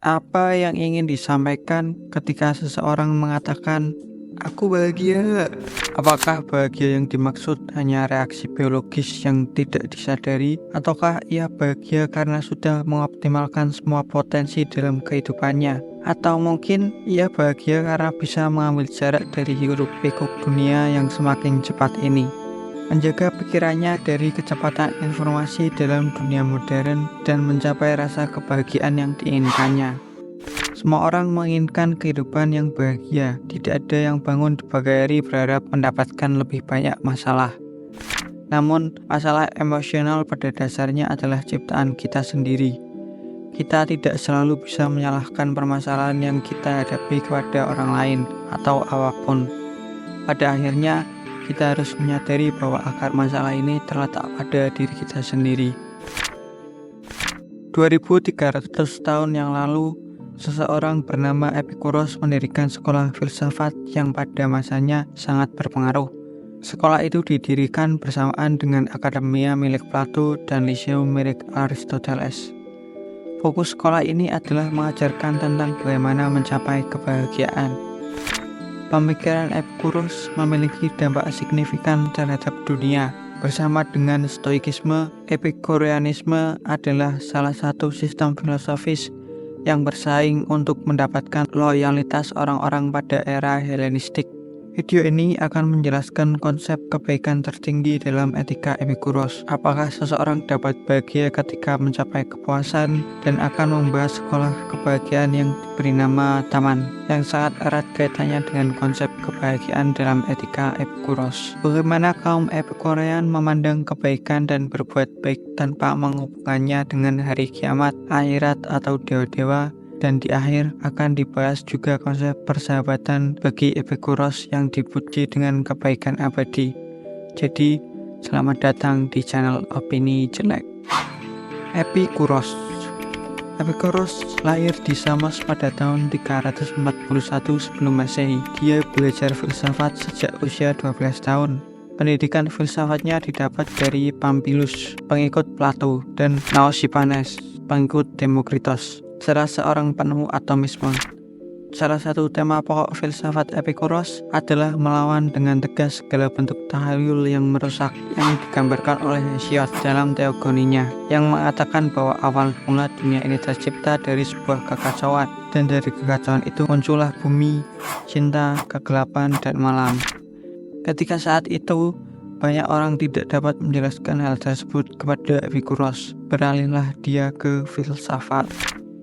Apa yang ingin disampaikan ketika seseorang mengatakan, "Aku bahagia"? Apakah bahagia yang dimaksud hanya reaksi biologis yang tidak disadari, ataukah ia bahagia karena sudah mengoptimalkan semua potensi dalam kehidupannya? Atau mungkin ia bahagia karena bisa mengambil jarak dari hiruk-pikuk dunia yang semakin cepat ini, menjaga pikirannya dari kecepatan informasi dalam dunia modern dan mencapai rasa kebahagiaan yang diinginkannya. Semua orang menginginkan kehidupan yang bahagia. Tidak ada yang bangun di pagi hari berharap mendapatkan lebih banyak masalah. Namun, masalah emosional pada dasarnya adalah ciptaan kita sendiri. Kita tidak selalu bisa menyalahkan permasalahan yang kita hadapi kepada orang lain atau apapun. Pada akhirnya, kita harus menyadari bahwa akar masalah ini terletak pada diri kita sendiri. 2300 tahun yang lalu, seseorang bernama Epikuros mendirikan sekolah filsafat yang pada masanya sangat berpengaruh. Sekolah itu didirikan bersamaan dengan akademia milik Plato dan Lyceum milik Aristoteles. Fokus sekolah ini adalah mengajarkan tentang bagaimana mencapai kebahagiaan. Pemikiran Epikuros memiliki dampak signifikan terhadap dunia. Bersama dengan Stoikisme, Epikureanisme adalah salah satu sistem filosofis yang bersaing untuk mendapatkan loyalitas orang-orang pada era Helenistik. Video ini akan menjelaskan konsep kebaikan tertinggi dalam etika Epikuros. Apakah seseorang dapat bahagia ketika mencapai kepuasan, dan akan membahas sekolah kebahagiaan yang diberi nama Taman, yang sangat erat kaitannya dengan konsep kebahagiaan dalam etika Epikuros. Bagaimana kaum Epikurean memandang kebaikan dan berbuat baik tanpa menghubungkannya dengan hari kiamat, akhirat atau dewa-dewa. Dan di akhir akan dibahas juga konsep persahabatan bagi Epikuros yang dipuji dengan kebaikan abadi. Jadi, selamat datang di channel Opini Jelek. Epikuros lahir di Samos pada tahun 341 sebelum Masehi. Dia belajar filsafat sejak usia 12 tahun. Pendidikan filsafatnya didapat dari Pampilus, pengikut Plato, dan Naosipanes, pengikut Demokritos, salah seorang penemu atomisme. Salah satu tema pokok filsafat Epikuros adalah melawan dengan tegas segala bentuk tahayul yang merusak, yang digambarkan oleh Hesiod dalam Teogoninya, yang mengatakan bahwa awal mula dunia ini tercipta dari sebuah kekacauan, dan dari kekacauan itu muncullah bumi, cinta, kegelapan, dan malam. Ketika saat itu, banyak orang tidak dapat menjelaskan hal tersebut kepada Epikuros. Beralihlah dia ke filsafat.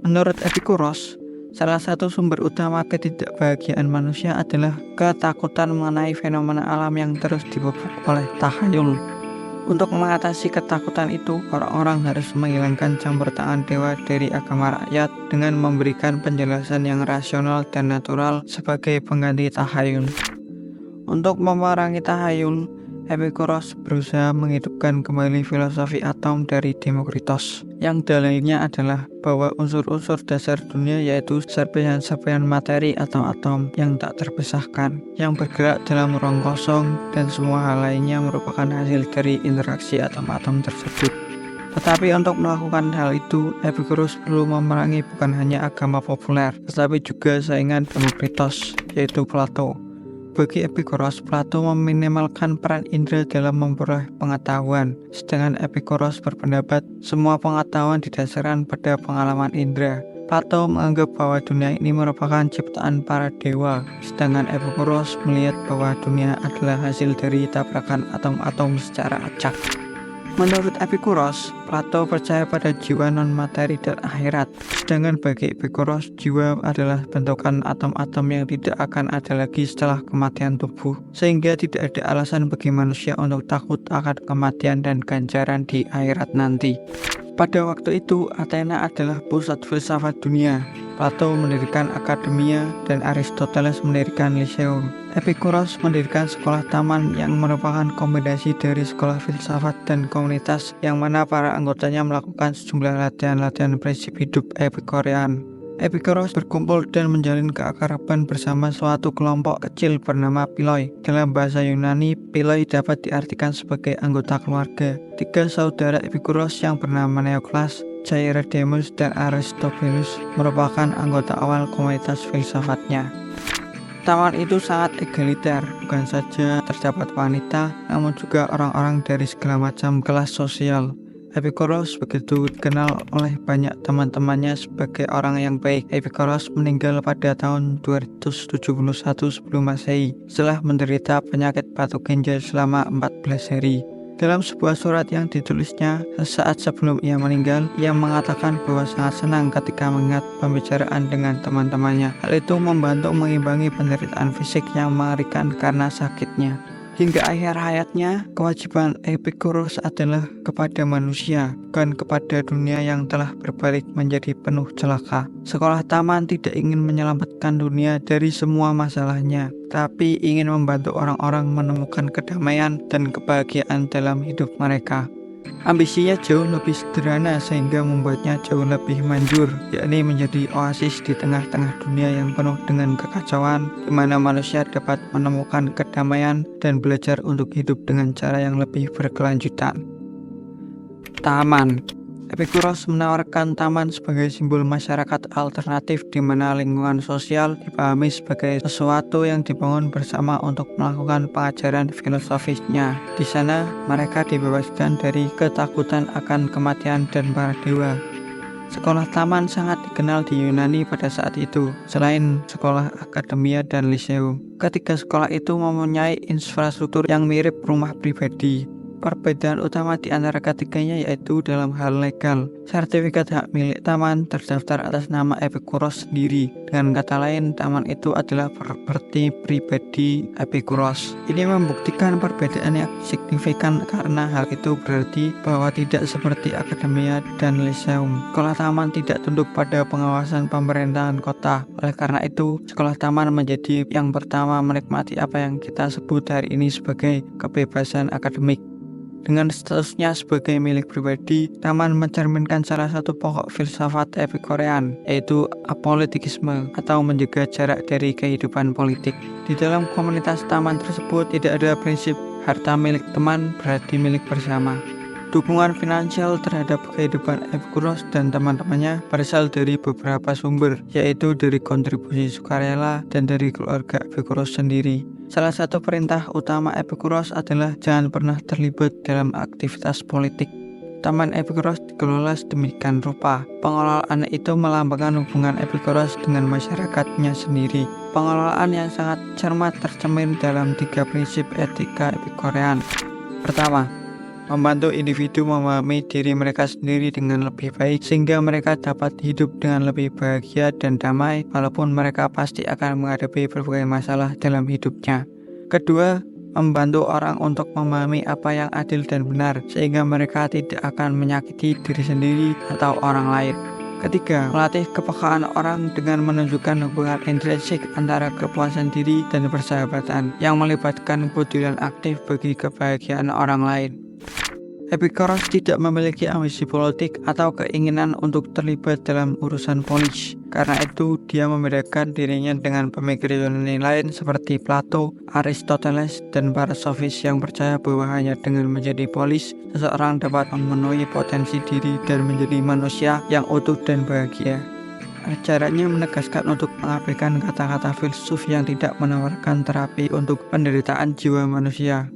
Menurut Epikuros, salah satu sumber utama ketidakbahagiaan manusia adalah ketakutan mengenai fenomena alam yang terus dipupuk oleh tahayul. Untuk mengatasi ketakutan itu, orang-orang harus menghilangkan campur tangan dewa dari agama rakyat dengan memberikan penjelasan yang rasional dan natural sebagai pengganti tahayul. Untuk memerangi tahayul, Epikuros berusaha menghidupkan kembali filosofi atom dari Demokritos, yang dalilnya adalah bahwa unsur-unsur dasar dunia yaitu serpihan-serpihan materi atau atom yang tak terpisahkan, yang bergerak dalam ruang kosong, dan semua hal lainnya merupakan hasil dari interaksi atom-atom tersebut. Tetapi untuk melakukan hal itu, Epikuros perlu memerangi bukan hanya agama populer, tetapi juga saingan Demokritos, yaitu Plato. Bagi Epikuros, Plato meminimalkan peran indera dalam memperoleh pengetahuan, sedangkan Epikuros berpendapat semua pengetahuan didasarkan pada pengalaman indera. Plato menganggap bahwa dunia ini merupakan ciptaan para dewa, sedangkan Epikuros melihat bahwa dunia adalah hasil dari tabrakan atom-atom secara acak. Menurut Epikuros, Plato percaya pada jiwa non-materi dan akhirat, sedangkan bagi Epikuros, jiwa adalah bentukan atom-atom yang tidak akan ada lagi setelah kematian tubuh, sehingga tidak ada alasan bagi manusia untuk takut akan kematian dan ganjaran di akhirat nanti. Pada waktu itu, Athena adalah pusat filsafat dunia. Plato mendirikan akademia dan Aristoteles mendirikan Lyceum. Epikuros mendirikan sekolah taman yang merupakan kombinasi dari sekolah filsafat dan komunitas, yang mana para anggotanya melakukan sejumlah latihan-latihan prinsip hidup Epikurean. Epikuros berkumpul dan menjalin keakraban bersama suatu kelompok kecil bernama Piloi. Dalam bahasa Yunani, Piloi dapat diartikan sebagai anggota keluarga. 3 saudara Epikuros yang bernama Neoklas, Chaeredemus dan Aristobulus merupakan anggota awal komunitas filsafatnya. Taman itu sangat egaliter, bukan saja terdapat wanita, namun juga orang-orang dari segala macam kelas sosial. Epikuros begitu dikenal oleh banyak teman-temannya sebagai orang yang baik. Epikuros meninggal pada tahun 271 sebelum Masehi setelah menderita penyakit batuk ginjal selama 14 hari. Dalam sebuah surat yang ditulisnya sesaat sebelum ia meninggal, ia mengatakan bahwa sangat senang ketika mengingat pembicaraan dengan teman-temannya. Hal itu membantu mengimbangi penderitaan fisik yang mengerikan karena sakitnya. Hingga akhir hayatnya, kewajiban Epikuros adalah kepada manusia, bukan kepada dunia yang telah berbalik menjadi penuh celaka. Sekolah taman tidak ingin menyelamatkan dunia dari semua masalahnya, tapi ingin membantu orang-orang menemukan kedamaian dan kebahagiaan dalam hidup mereka. Ambisinya jauh lebih sederhana sehingga membuatnya jauh lebih manjur, yakni menjadi oasis di tengah-tengah dunia yang penuh dengan kekacauan, di mana manusia dapat menemukan kedamaian dan belajar untuk hidup dengan cara yang lebih berkelanjutan. Taman. Epikuros menawarkan taman sebagai simbol masyarakat alternatif di mana lingkungan sosial dipahami sebagai sesuatu yang dibangun bersama untuk melakukan pengajaran filosofisnya. Di sana, mereka dibebaskan dari ketakutan akan kematian dan para dewa. Sekolah taman sangat dikenal di Yunani pada saat itu, selain sekolah akademia dan liseum. Ketiga sekolah itu mempunyai infrastruktur yang mirip rumah pribadi. Perbedaan utama di antara ketiganya yaitu dalam hal legal. Sertifikat hak milik taman terdaftar atas nama Epikuros sendiri. Dengan kata lain, taman itu adalah properti pribadi Epikuros. Ini membuktikan perbedaan yang signifikan karena hal itu berarti bahwa tidak seperti akademia dan liseum, sekolah taman tidak tunduk pada pengawasan pemerintahan kota. Oleh karena itu, sekolah taman menjadi yang pertama menikmati apa yang kita sebut hari ini sebagai kebebasan akademik. Dengan statusnya sebagai milik pribadi, taman mencerminkan salah satu pokok filsafat Epikurean, yaitu apolitikisme atau menjaga jarak dari kehidupan politik. Di dalam komunitas taman tersebut tidak ada prinsip harta milik teman berarti milik bersama. Dukungan finansial terhadap kehidupan Epikuros dan teman-temannya berasal dari beberapa sumber, yaitu dari kontribusi sukarela dan dari keluarga Epikuros sendiri. Salah satu perintah utama Epikuros adalah jangan pernah terlibat dalam aktivitas politik. Taman Epikuros dikelola sedemikian rupa. Pengelolaan itu melambangkan hubungan Epikuros dengan masyarakatnya sendiri. Pengelolaan yang sangat cermat tercermin dalam 3 prinsip etika Epikurean. Pertama, membantu individu memahami diri mereka sendiri dengan lebih baik sehingga mereka dapat hidup dengan lebih bahagia dan damai walaupun mereka pasti akan menghadapi berbagai masalah dalam hidupnya. Kedua, membantu orang untuk memahami apa yang adil dan benar sehingga mereka tidak akan menyakiti diri sendiri atau orang lain. Ketiga, melatih kepekaan orang dengan menunjukkan hubungan intrinsik antara kepuasan diri dan persahabatan yang melibatkan kepedulian aktif bagi kebahagiaan orang lain. Epikuros tidak memiliki ambisi politik atau keinginan untuk terlibat dalam urusan polis. Karena itu, dia membedakan dirinya dengan pemikir Yunani lain seperti Plato, Aristoteles, dan para sofis yang percaya bahwa hanya dengan menjadi polis, seseorang dapat memenuhi potensi diri dan menjadi manusia yang utuh dan bahagia. Ajarannya menegaskan untuk mengabaikan kata-kata filsuf yang tidak menawarkan terapi untuk penderitaan jiwa manusia.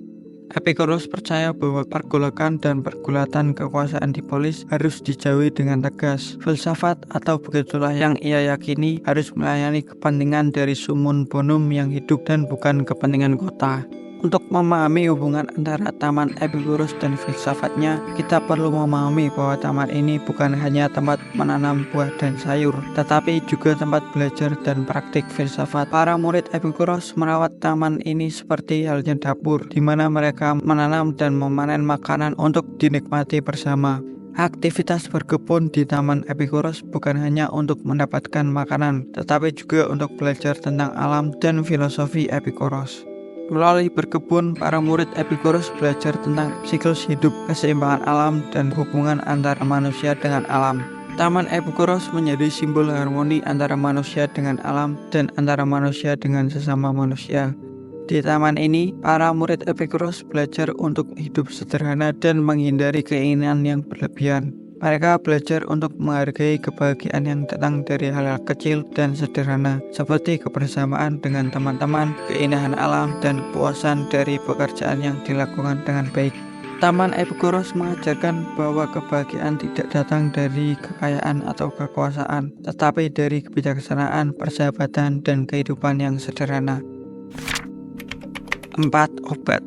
Epikuros percaya bahwa pergolakan dan pergulatan kekuasaan di polis harus dijauhi dengan tegas. Filsafat atau begitulah yang ia yakini harus melayani kepentingan dari sumun bonum yang hidup dan bukan kepentingan kota. Untuk memahami hubungan antara taman Epikuros dan filsafatnya, kita perlu memahami bahwa taman ini bukan hanya tempat menanam buah dan sayur, tetapi juga tempat belajar dan praktik filsafat. Para murid Epikuros merawat taman ini seperti halnya dapur, di mana mereka menanam dan memanen makanan untuk dinikmati bersama. Aktivitas berkebun di Taman Epikuros bukan hanya untuk mendapatkan makanan, tetapi juga untuk belajar tentang alam dan filosofi Epikuros. Melalui berkebun, para murid Epikuros belajar tentang siklus hidup, keseimbangan alam, dan hubungan antara manusia dengan alam. Taman Epikuros menjadi simbol harmoni antara manusia dengan alam dan antara manusia dengan sesama manusia. Di taman ini, para murid Epikuros belajar untuk hidup sederhana dan menghindari keinginan yang berlebihan. Mereka belajar untuk menghargai kebahagiaan yang datang dari hal-hal kecil dan sederhana, seperti kebersamaan dengan teman-teman, keindahan alam, dan kepuasan dari pekerjaan yang dilakukan dengan baik. Taman Epikuros mengajarkan bahwa kebahagiaan tidak datang dari kekayaan atau kekuasaan, tetapi dari kebijaksanaan, persahabatan, dan kehidupan yang sederhana. 4. Obat.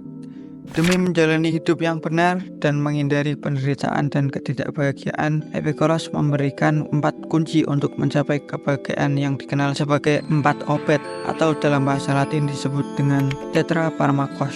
Demi menjalani hidup yang benar dan menghindari penderitaan dan ketidakbahagiaan, Epikuros memberikan 4 kunci untuk mencapai kebahagiaan yang dikenal sebagai 4 obat, atau dalam bahasa Latin disebut dengan tetraparmakos.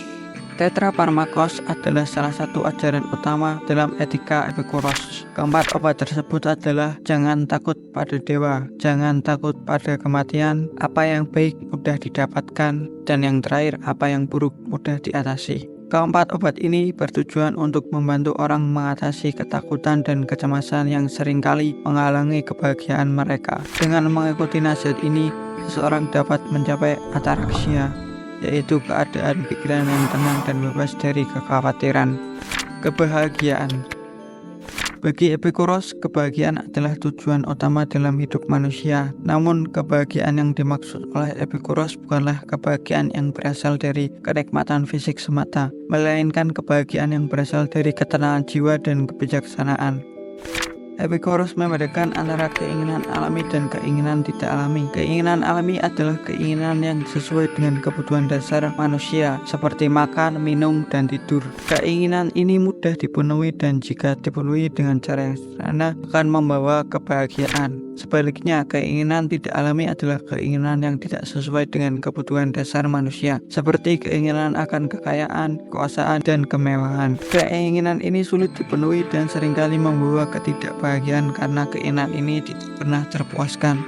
Tetraparmakos adalah salah satu ajaran utama dalam etika Epikuros. Keempat obat tersebut adalah jangan takut pada dewa, jangan takut pada kematian, apa yang baik mudah didapatkan, dan yang terakhir apa yang buruk mudah diatasi. Keempat obat ini bertujuan untuk membantu orang mengatasi ketakutan dan kecemasan yang seringkali menghalangi kebahagiaan mereka. Dengan mengikuti nasihat ini, seseorang dapat mencapai ataraksia, yaitu keadaan pikiran yang tenang dan bebas dari kekhawatiran. Kebahagiaan. Bagi Epikuros, kebahagiaan adalah tujuan utama dalam hidup manusia. Namun, kebahagiaan yang dimaksud oleh Epikuros bukanlah kebahagiaan yang berasal dari kenikmatan fisik semata, melainkan kebahagiaan yang berasal dari ketenangan jiwa dan kebijaksanaan. Epikuros membedakan antara keinginan alami dan keinginan tidak alami. Keinginan alami adalah keinginan yang sesuai dengan kebutuhan dasar manusia, seperti makan, minum, dan tidur. Keinginan ini mudah dipenuhi dan jika dipenuhi dengan cara yang sederhana akan membawa kebahagiaan. Sebaliknya, keinginan tidak alami adalah keinginan yang tidak sesuai dengan kebutuhan dasar manusia, seperti keinginan akan kekayaan, kekuasaan, dan kemewahan. Keinginan ini sulit dipenuhi dan seringkali membawa ketidakbahagiaan karena keinginan ini tidak pernah terpuaskan.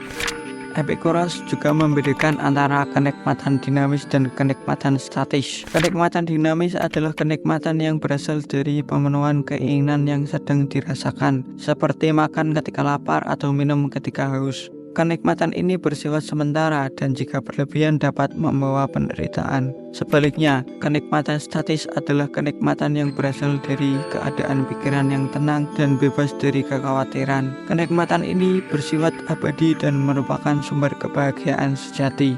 Epikuros juga membedakan antara kenikmatan dinamis dan kenikmatan statis. Kenikmatan dinamis adalah kenikmatan yang berasal dari pemenuhan keinginan yang sedang dirasakan, seperti makan ketika lapar atau minum ketika haus. Kenikmatan ini bersifat sementara dan jika berlebihan dapat membawa penderitaan. Sebaliknya, kenikmatan statis adalah kenikmatan yang berasal dari keadaan pikiran yang tenang dan bebas dari kekhawatiran. Kenikmatan ini bersifat abadi dan merupakan sumber kebahagiaan sejati.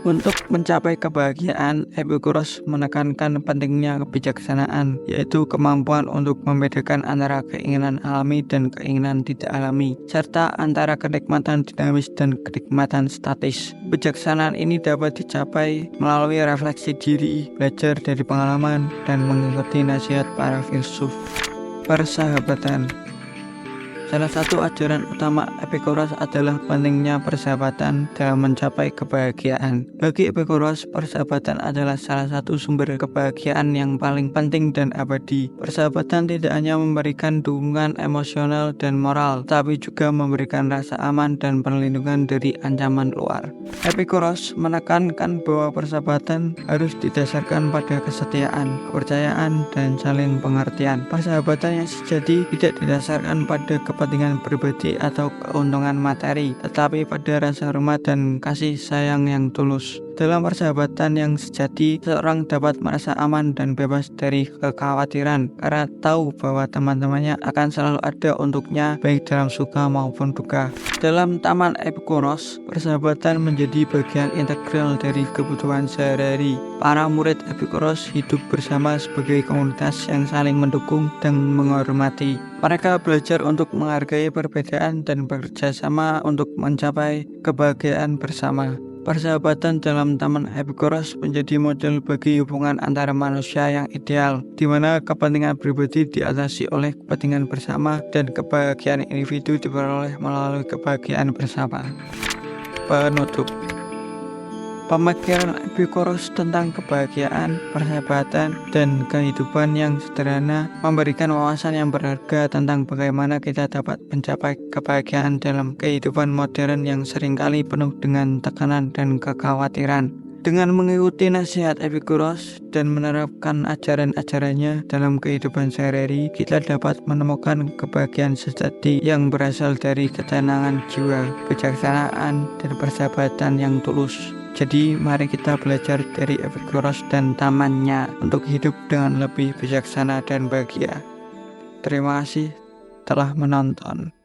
Untuk mencapai kebahagiaan, Epikuros menekankan pentingnya kebijaksanaan, yaitu kemampuan untuk membedakan antara keinginan alami dan keinginan tidak alami, serta antara kenikmatan dinamis dan kenikmatan statis. Kebijaksanaan ini dapat dicapai melalui refleksi diri, belajar dari pengalaman, dan mengikuti nasihat para filsuf. Persahabatan. Salah satu ajaran utama Epikuros adalah pentingnya persahabatan dalam mencapai kebahagiaan. Bagi Epikuros, persahabatan adalah salah satu sumber kebahagiaan yang paling penting dan abadi. Persahabatan tidak hanya memberikan dukungan emosional dan moral, tapi juga memberikan rasa aman dan perlindungan dari ancaman luar. Epikuros menekankan bahwa persahabatan harus didasarkan pada kesetiaan, kepercayaan, dan saling pengertian. Persahabatan yang sejati tidak didasarkan pada kepentingan pribadi atau keuntungan materi, tetapi pada rasa hormat dan kasih sayang yang tulus. Dalam persahabatan yang sejati, seorang dapat merasa aman dan bebas dari kekhawatiran karena tahu bahwa teman-temannya akan selalu ada untuknya baik dalam suka maupun duka. Dalam Taman Epikuros, persahabatan menjadi bagian integral dari kebutuhan sehari-hari. Para murid Epikuros hidup bersama sebagai komunitas yang saling mendukung dan menghormati. Mereka belajar untuk menghargai perbedaan dan bekerja sama untuk mencapai kebahagiaan bersama. Persahabatan dalam Taman Epikuros menjadi model bagi hubungan antara manusia yang ideal, di mana kepentingan pribadi diatasi oleh kepentingan bersama dan kebahagiaan individu diperoleh melalui kebahagiaan bersama. Penutup. Pemikiran Epikuros tentang kebahagiaan, persahabatan, dan kehidupan yang sederhana memberikan wawasan yang berharga tentang bagaimana kita dapat mencapai kebahagiaan dalam kehidupan modern yang seringkali penuh dengan tekanan dan kekhawatiran. Dengan mengikuti nasihat Epikuros dan menerapkan ajaran-ajarannya dalam kehidupan sehari-hari, kita dapat menemukan kebahagiaan sejati yang berasal dari ketenangan jiwa, kebijaksanaan, dan persahabatan yang tulus. Jadi mari kita belajar dari Epikuros dan tamannya untuk hidup dengan lebih bijaksana dan bahagia. Terima kasih. telah menonton.